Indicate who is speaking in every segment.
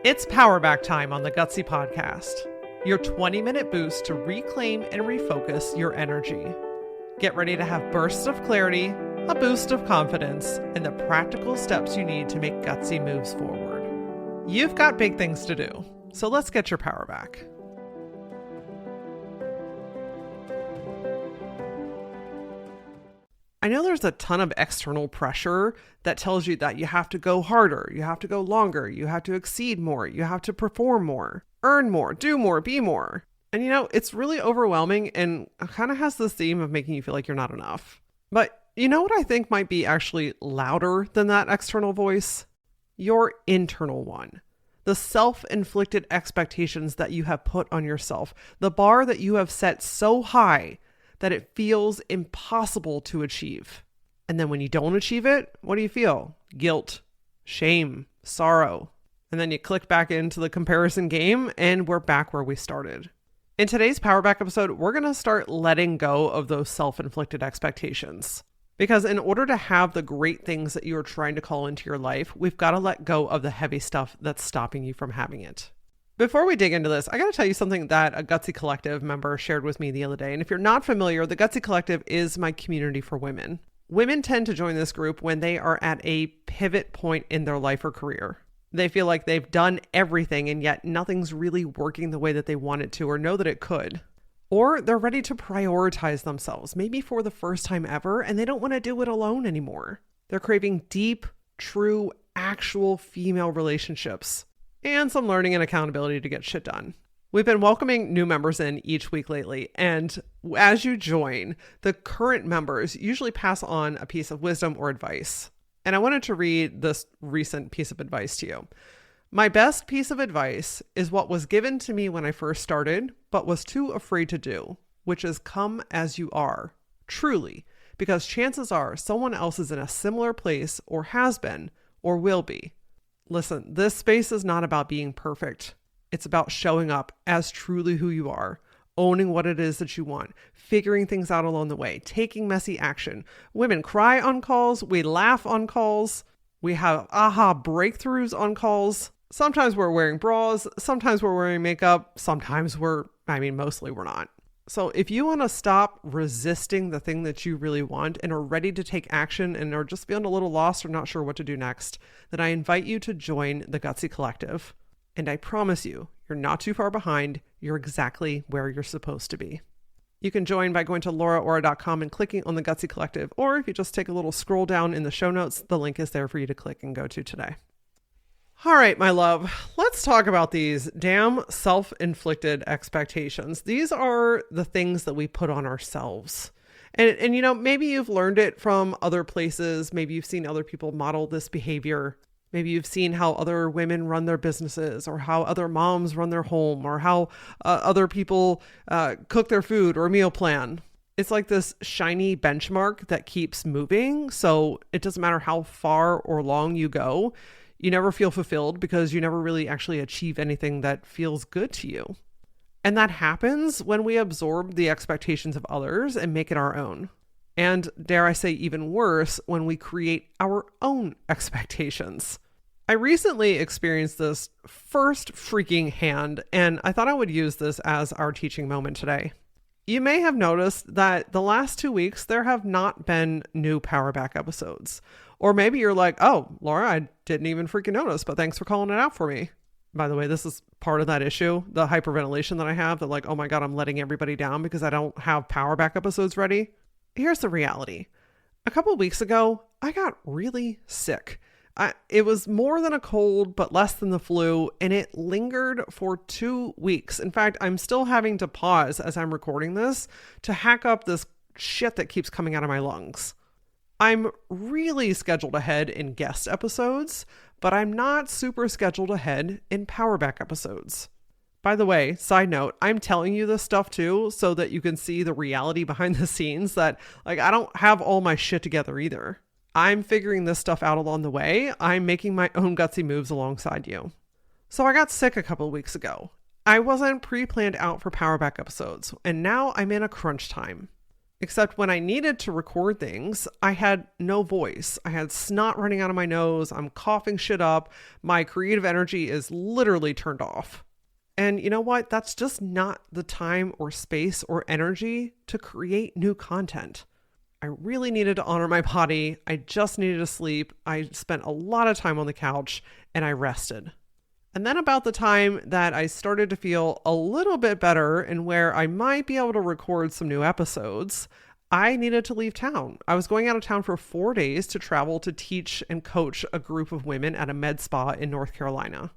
Speaker 1: It's Powerback time on the Gutsy Podcast, your 20-minute boost to reclaim and refocus your energy. Get ready to have bursts of clarity, a boost of confidence, and the practical steps you need to make gutsy moves forward. You've got big things to do, so let's get your power back. I know there's a ton of external pressure that tells you that you have to go harder, you have to go longer, you have to exceed more, you have to perform more, earn more, do more, be more. And it's really overwhelming and kind of has this theme of making you feel like you're not enough. But you know what I think might be actually louder than that external voice? Your internal one. The self-inflicted expectations that you have put on yourself. The bar that you have set so high that it feels impossible to achieve. And then when you don't achieve it, what do you feel? Guilt, shame, sorrow. And then you click back into the comparison game and we're back where we started. In today's Powerback episode, we're going to start letting go of those self-inflicted expectations. Because in order to have the great things that you're trying to call into your life, we've got to let go of the heavy stuff that's stopping you from having it. Before we dig into this, I got to tell you something that a Gutsy Collective member shared with me the other day. And if you're not familiar, the Gutsy Collective is my community for women. Women tend to join this group when they are at a pivot point in their life or career. They feel like they've done everything and yet nothing's really working the way that they want it to or know that it could. Or they're ready to prioritize themselves, maybe for the first time ever, and they don't want to do it alone anymore. They're craving deep, true, actual female relationships and some learning and accountability to get shit done. We've been welcoming new members in each week lately, and as you join, the current members usually pass on a piece of wisdom or advice. And I wanted to read this recent piece of advice to you. My best piece of advice is what was given to me when I first started, but was too afraid to do, which is come as you are, truly, because chances are someone else is in a similar place or has been or will be. Listen, this space is not about being perfect. It's about showing up as truly who you are, owning what it is that you want, figuring things out along the way, taking messy action. Women cry on calls. We laugh on calls. We have aha breakthroughs on calls. Sometimes we're wearing bras. Sometimes we're wearing makeup. Sometimes mostly we're not. So if you want to stop resisting the thing that you really want and are ready to take action and are just feeling a little lost or not sure what to do next, then I invite you to join the Gutsy Collective. And I promise you, you're not too far behind. You're exactly where you're supposed to be. You can join by going to LauraAura.com and clicking on the Gutsy Collective, or if you just take a little scroll down in the show notes, the link is there for you to click and go to today. All right, my love, let's talk about these damn self-inflicted expectations. These are the things that we put on ourselves. And maybe you've learned it from other places. Maybe you've seen other people model this behavior. Maybe you've seen how other women run their businesses or how other moms run their home or how other people cook their food or meal plan. It's like this shiny benchmark that keeps moving. So it doesn't matter how far or long you go. You never feel fulfilled because you never really actually achieve anything that feels good to you. And that happens when we absorb the expectations of others and make it our own. And dare I say even worse, when we create our own expectations. I recently experienced this first freaking hand, and I thought I would use this as our teaching moment today. You may have noticed that the last 2 weeks, there have not been new Powerback episodes. Or maybe you're like, oh, Laura, I didn't even freaking notice, but thanks for calling it out for me. By the way, this is part of that issue, the hyperventilation that I have, that like, oh my God, I'm letting everybody down because I don't have Powerback episodes ready. Here's the reality. A couple of weeks ago, I got really sick. It was more than a cold, but less than the flu, and it lingered for 2 weeks. In fact, I'm still having to pause as I'm recording this to hack up this shit that keeps coming out of my lungs. I'm really scheduled ahead in guest episodes, but I'm not super scheduled ahead in Powerback episodes. By the way, side note, I'm telling you this stuff too, so that you can see the reality behind the scenes that I don't have all my shit together either. I'm figuring this stuff out along the way. I'm making my own gutsy moves alongside you. So I got sick a couple of weeks ago. I wasn't pre-planned out for Powerback episodes, and now I'm in a crunch time. Except when I needed to record things, I had no voice. I had snot running out of my nose. I'm coughing shit up. My creative energy is literally turned off. And you know what? That's just not the time or space or energy to create new content. I really needed to honor my body. I just needed to sleep. I spent a lot of time on the couch and I rested. And then about the time that I started to feel a little bit better and where I might be able to record some new episodes, I needed to leave town. I was going out of town for 4 days to travel to teach and coach a group of women at a med spa in North Carolina.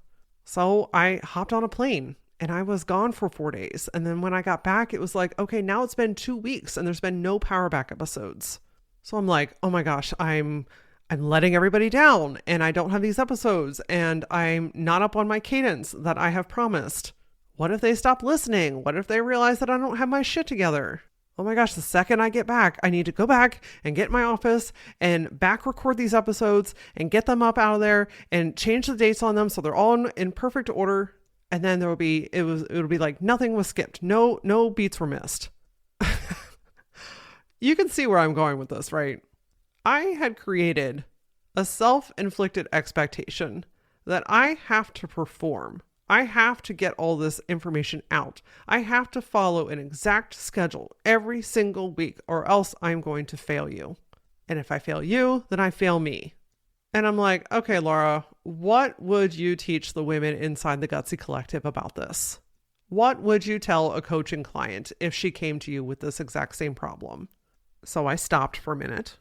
Speaker 1: So I hopped on a plane and I was gone for 4 days. And then when I got back, it was like, okay, now it's been 2 weeks and there's been no Powerback episodes. So I'm like, oh my gosh, I'm letting everybody down and I don't have these episodes and I'm not up on my cadence that I have promised. What if they stop listening? What if they realize that I don't have my shit together? Oh my gosh, the second I get back, I need to go back and get in my office and back record these episodes and get them up out of there and change the dates on them so they're all in perfect order. And then it'll be like nothing was skipped. No beats were missed. You can see where I'm going with this, right? I had created a self-inflicted expectation that I have to perform. I have to get all this information out. I have to follow an exact schedule every single week or else I'm going to fail you. And if I fail you, then I fail me. And I'm like, okay, Laura, what would you teach the women inside the Gutsy Collective about this? What would you tell a coaching client if she came to you with this exact same problem? So I stopped for a minute.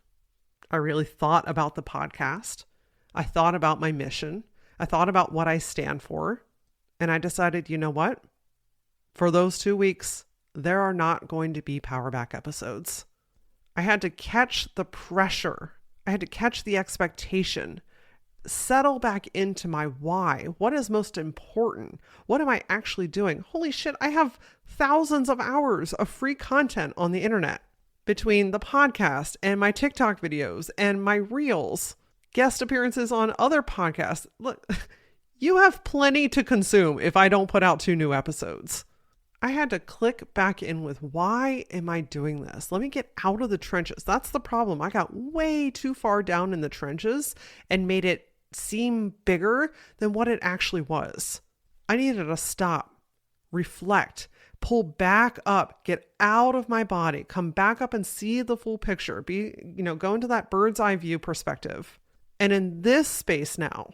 Speaker 1: I really thought about the podcast. I thought about my mission. I thought about what I stand for. And I decided, you know what? For those 2 weeks, there are not going to be Powerback episodes. I had to catch the pressure. I had to catch the expectation, settle back into my why. What is most important? What am I actually doing? Holy shit, I have thousands of hours of free content on the internet between the podcast and my TikTok videos and my reels, guest appearances on other podcasts. Look, you have plenty to consume if I don't put out 2 new episodes. I had to click back in with, why am I doing this? Let me get out of the trenches. That's the problem. I got way too far down in the trenches and made it seem bigger than what it actually was. I needed to stop, reflect, pull back up, get out of my body, come back up and see the full picture, go into that bird's eye view perspective. And in this space now,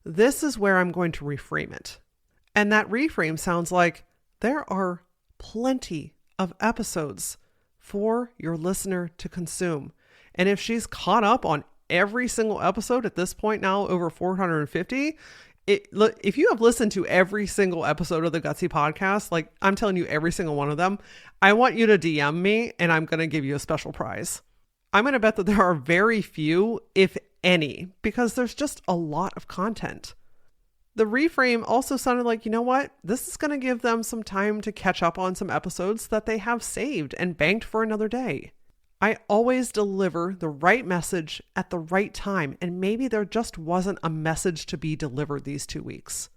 Speaker 1: this is where I'm going to reframe it. And that reframe sounds like there are plenty of episodes for your listener to consume. And if she's caught up on every single episode at this point now, over 450, if you have listened to every single episode of the Gutsy podcast, like I'm telling you every single one of them, I want you to DM me and I'm going to give you a special prize. I'm going to bet that there are very few, if any, because there's just a lot of content. The reframe also sounded like, you know what? This is going to give them some time to catch up on some episodes that they have saved and banked for another day. I always deliver the right message at the right time, and maybe there just wasn't a message to be delivered these 2 weeks.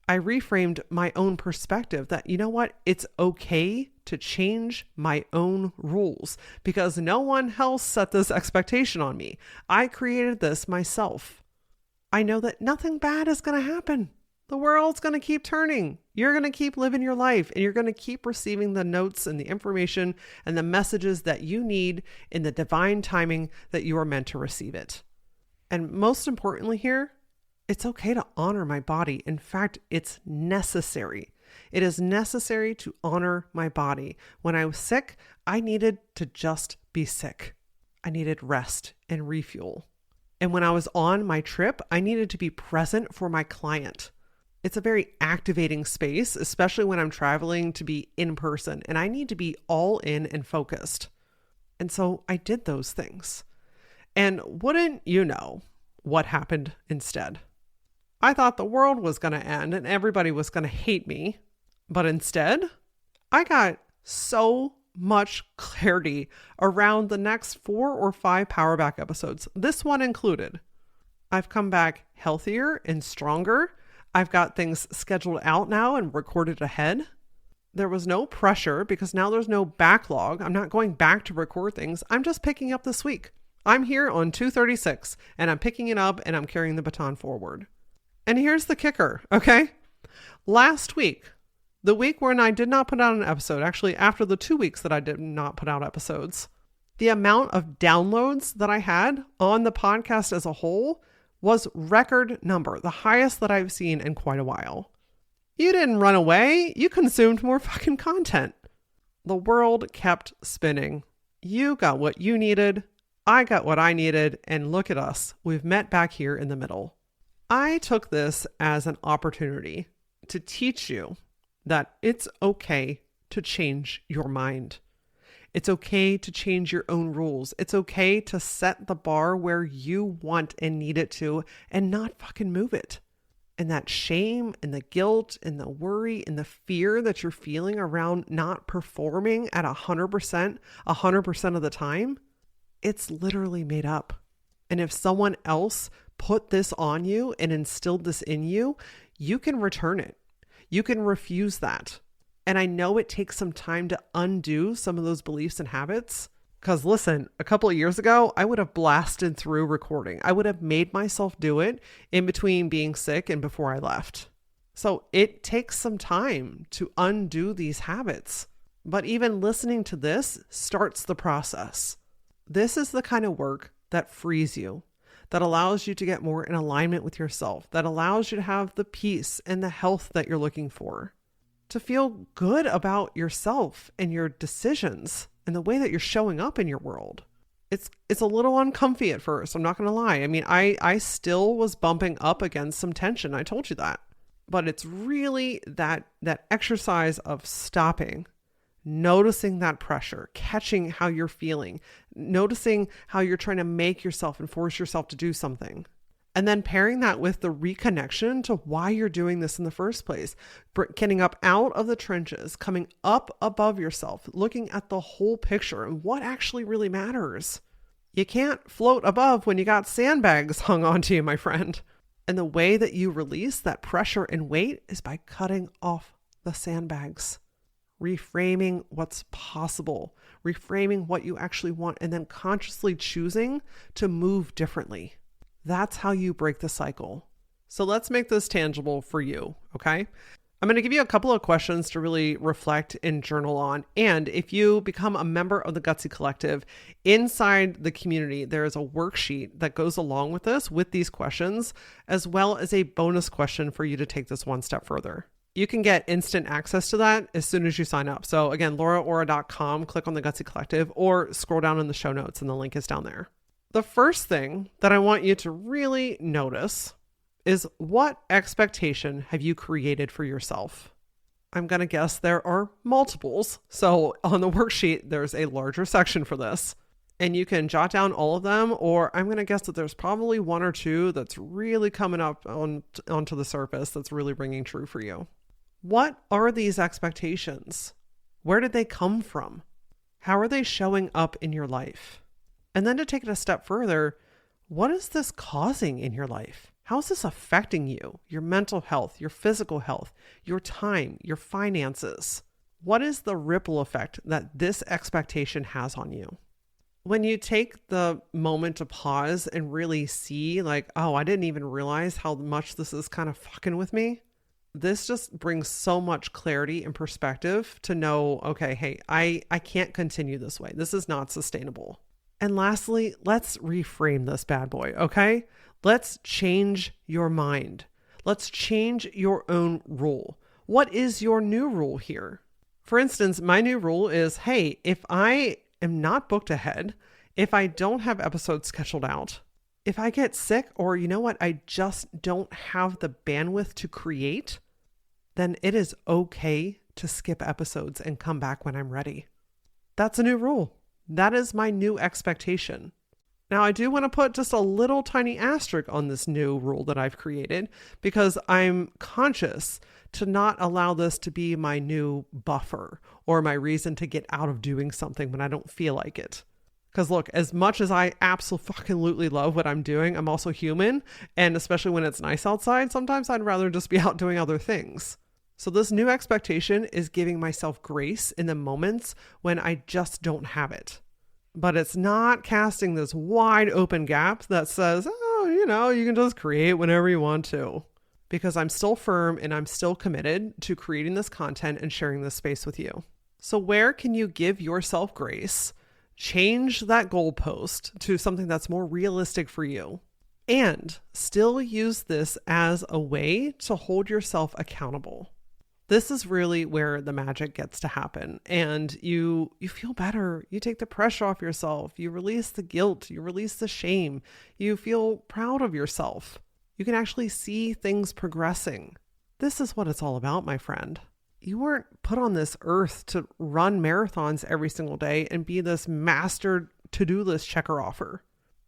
Speaker 1: I reframed my own perspective that, you know what? It's okay to change my own rules because no one else set this expectation on me. I created this myself. I know that nothing bad is going to happen. The world's going to keep turning. You're going to keep living your life and you're going to keep receiving the notes and the information and the messages that you need in the divine timing that you are meant to receive it. And most importantly here, it's okay to honor my body. In fact, it's necessary. It is necessary to honor my body. When I was sick, I needed to just be sick. I needed rest and refuel. And when I was on my trip, I needed to be present for my client. It's a very activating space, especially when I'm traveling to be in person, and I need to be all in and focused. And so I did those things. And wouldn't you know what happened instead? I thought the world was going to end and everybody was going to hate me. But instead, I got so much clarity around the next 4 or 5 Powerback episodes, this one included. I've come back healthier and stronger. I've got things scheduled out now and recorded ahead. There was no pressure because now there's no backlog. I'm not going back to record things. I'm just picking up this week. I'm here on 236 and I'm picking it up and I'm carrying the baton forward. And here's the kicker, okay? Last week, the week when I did not put out an episode, actually after the 2 weeks that I did not put out episodes, the amount of downloads that I had on the podcast as a whole was record number, the highest that I've seen in quite a while. You didn't run away. You consumed more fucking content. The world kept spinning. You got what you needed. I got what I needed. And look at us. We've met back here in the middle. I took this as an opportunity to teach you that it's okay to change your mind. It's okay to change your own rules. It's okay to set the bar where you want and need it to and not fucking move it. And that shame and the guilt and the worry and the fear that you're feeling around not performing at 100% of the time, it's literally made up. And if someone else put this on you and instilled this in you, you can return it. You can refuse that. And I know it takes some time to undo some of those beliefs and habits. Because listen, a couple of years ago, I would have blasted through recording. I would have made myself do it in between being sick and before I left. So it takes some time to undo these habits. But even listening to this starts the process. This is the kind of work that frees you, that allows you to get more in alignment with yourself, that allows you to have the peace and the health that you're looking for, to feel good about yourself and your decisions and the way that you're showing up in your world. It's a little uncomfy at first. I'm not going to lie. I mean, I still was bumping up against some tension. I told you that. But it's really that exercise of stopping, noticing that pressure, catching how you're feeling, noticing how you're trying to make yourself and force yourself to do something. And then pairing that with the reconnection to why you're doing this in the first place, getting up out of the trenches, coming up above yourself, looking at the whole picture and what actually really matters. You can't float above when you got sandbags hung onto you, my friend. And the way that you release that pressure and weight is by cutting off the sandbags, reframing what's possible, reframing what you actually want, and then consciously choosing to move differently. That's how you break the cycle. So let's make this tangible for you, okay? I'm going to give you a couple of questions to really reflect and journal on. And if you become a member of the Gutsy Collective, inside the community, there is a worksheet that goes along with this, with these questions, as well as a bonus question for you to take this one step further. You can get instant access to that as soon as you sign up. So again, LauraAura.com, click on the Gutsy Collective, or scroll down in the show notes and the link is down there. The first thing that I want you to really notice is, what expectation have you created for yourself? I'm going to guess there are multiples. So on the worksheet, there's a larger section for this. And you can jot down all of them, or I'm going to guess that there's probably one or two that's really coming up onto the surface that's really ringing true for you. What are these expectations? Where did they come from? How are they showing up in your life? And then to take it a step further, what is this causing in your life? How is this affecting you, your mental health, your physical health, your time, your finances? What is the ripple effect that this expectation has on you? When you take the moment to pause and really see, like, oh, I didn't even realize how much this is kind of fucking with me. This just brings so much clarity and perspective to know, okay, hey, I can't continue this way. This is not sustainable. And lastly, let's reframe this bad boy, okay? Let's change your mind. Let's change your own rule. What is your new rule here? For instance, my new rule is, hey, if I am not booked ahead, if I don't have episodes scheduled out, if I get sick, or you know what, I just don't have the bandwidth to create, then it is okay to skip episodes and come back when I'm ready. That's a new rule. That is my new expectation. Now, I do want to put just a little tiny asterisk on this new rule that I've created, because I'm conscious to not allow this to be my new buffer or my reason to get out of doing something when I don't feel like it. Because look, as much as I absolutely love what I'm doing, I'm also human. And especially when it's nice outside, sometimes I'd rather just be out doing other things. So this new expectation is giving myself grace in the moments when I just don't have it. But it's not casting this wide open gap that says, oh, you can just create whenever you want to. Because I'm still firm and I'm still committed to creating this content and sharing this space with you. So where can you give yourself grace, change that goalpost to something that's more realistic for you, and still use this as a way to hold yourself accountable? This is really where the magic gets to happen. And you feel better. You take the pressure off yourself. You release the guilt. You release the shame. You feel proud of yourself. You can actually see things progressing. This is what it's all about, my friend. You weren't put on this earth to run marathons every single day and be this master to-do list checker offer.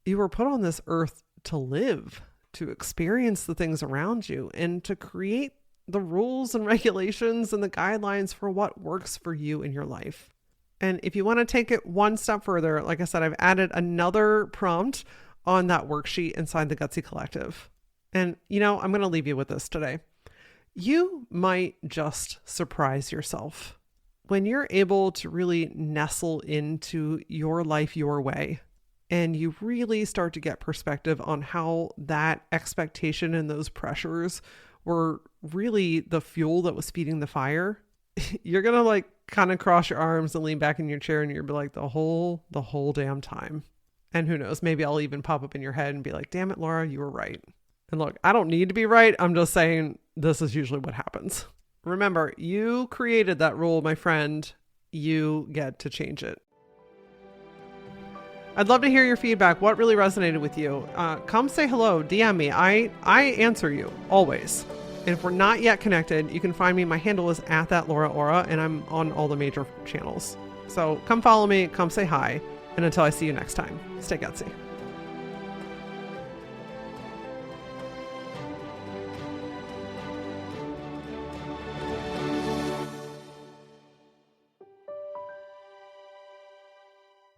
Speaker 1: You were put on this earth to live, to experience the things around you, and to create the rules and regulations and the guidelines for what works for you in your life. And if you want to take it one step further, like I said, I've added another prompt on that worksheet inside the Gutsy Collective. And, I'm going to leave you with this today. You might just surprise yourself when you're able to really nestle into your life your way, and you really start to get perspective on how that expectation and those pressures were really the fuel that was feeding the fire. You're going to kind of cross your arms and lean back in your chair, and you'll be like, the whole damn time. And who knows, maybe I'll even pop up in your head and be like, damn it, Laura, you were right. And look, I don't need to be right. I'm just saying this is usually what happens. Remember, you created that rule, my friend. You get to change it. I'd love to hear your feedback. What really resonated with you? Come say hello, DM me. I answer you always. And if we're not yet connected, you can find me. My handle is @LauraAura, and I'm on all the major channels. So come follow me, come say hi. And until I see you next time, stay gutsy.